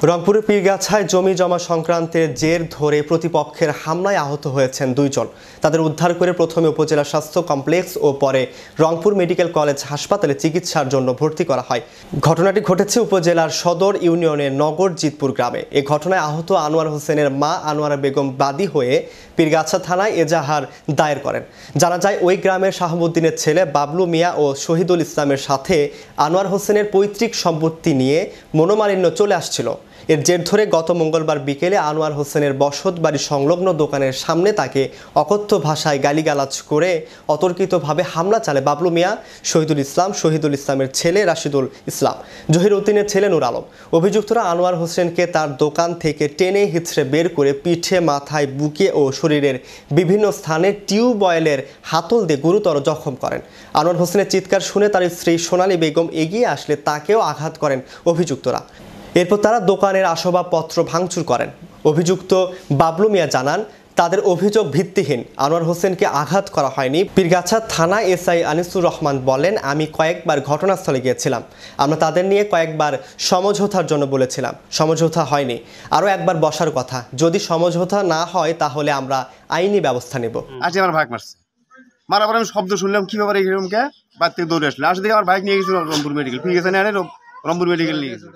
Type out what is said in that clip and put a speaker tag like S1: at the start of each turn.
S1: রংপুরের পীরগাছায় জমি জমা সংক্রান্তের জের ধরে প্রতিপক্ষের হামলায় আহত হয়েছেন 2 জন। তাদের উদ্ধার করে প্রথমে উপজেলা স্বাস্থ্য কমপ্লেক্স ও পরে রংপুর মেডিকেল কলেজ হাসপাতালে চিকিৎসার জন্য ভর্তি করা হয়। ঘটনাটি ঘটেছে উপজেলার সদর ইউনিয়নের নগর জিতপুর গ্রামে। এই ঘটনায় আহত আনোয়ার হোসেনের মা আনোয়ারা বেগম বাদী হয়ে পীরগাছা থানায় এজাহার দায়ের করেন। জানা যায়, ওই গ্রামের শাহাবুদ্দিনের ছেলে বাবলু মিয়া ও শহীদুল ইসলামের সাথে আনোয়ার হোসেনের পৈতৃক সম্পত্তি নিয়ে মনোমালিন্য চলে আসছিল। এর জের ধরে গত মঙ্গলবার বিকেলে আনোয়ার হোসেনের বসত বাড়ি সংলগ্ন দোকানের সামনে তাকে অকথ্য ভাষায় গালিগালাজ করে অতর্কিতভাবে হামলা চালায় বাবলু মিয়া, শহীদুল ইসলামের ছেলে রাশিদুল ইসলাম, জহির উদ্দিনের ছেলে নূর আলম। অভিযুক্তরা আনোয়ার হোসেনকে তার দোকান থেকে টেনে হিঁচড়ে বের করে পিঠে, মাথায়, বুকে ও শরীরের বিভিন্ন স্থানে টিউবওয়েলের হাতল দিয়ে গুরুতর জখম করেন। আনোয়ার হোসেনের চিৎকার শুনে তার স্ত্রী সোনালী বেগম এগিয়ে আসলে তাকেও আঘাত করেন অভিযুক্তরা। এরপর তারা দোকানের আসবাবপত্র ভাঙচুর করেন। অভিযুক্ত বাবলু মিয়া জানান, তাদের অভিযোগ ভিত্তিহীন, আনোয়ার হোসেনকে আঘাত করা হয়নি। পীরগাছা থানা এসআই আনিসুর রহমান বলেন, আমি কয়েকবার ঘটনাস্থলে গিয়েছিলাম। আমরা তাদের নিয়ে কয়েকবার সমঝোতার জন্য বলেছিলাম, সমঝোতা হয়নি। আরও একবার বসার কথা, যদি সমঝোতা না হয় তাহলে আমরা আইনি ব্যবস্থা নেব।
S2: আজকে আমার ভাগ মারছে, মারার পরে আমি শব্দ শুনলাম কি ব্যাপারে এরকমকে বাদ থেকে দৌড়ে আসলে আসলে আমার বাইক নিয়ে গেছিল রংপুর মেডিকেল, ঠিক আছে না, রংপুর মেডিকেল নিয়ে গেছিল।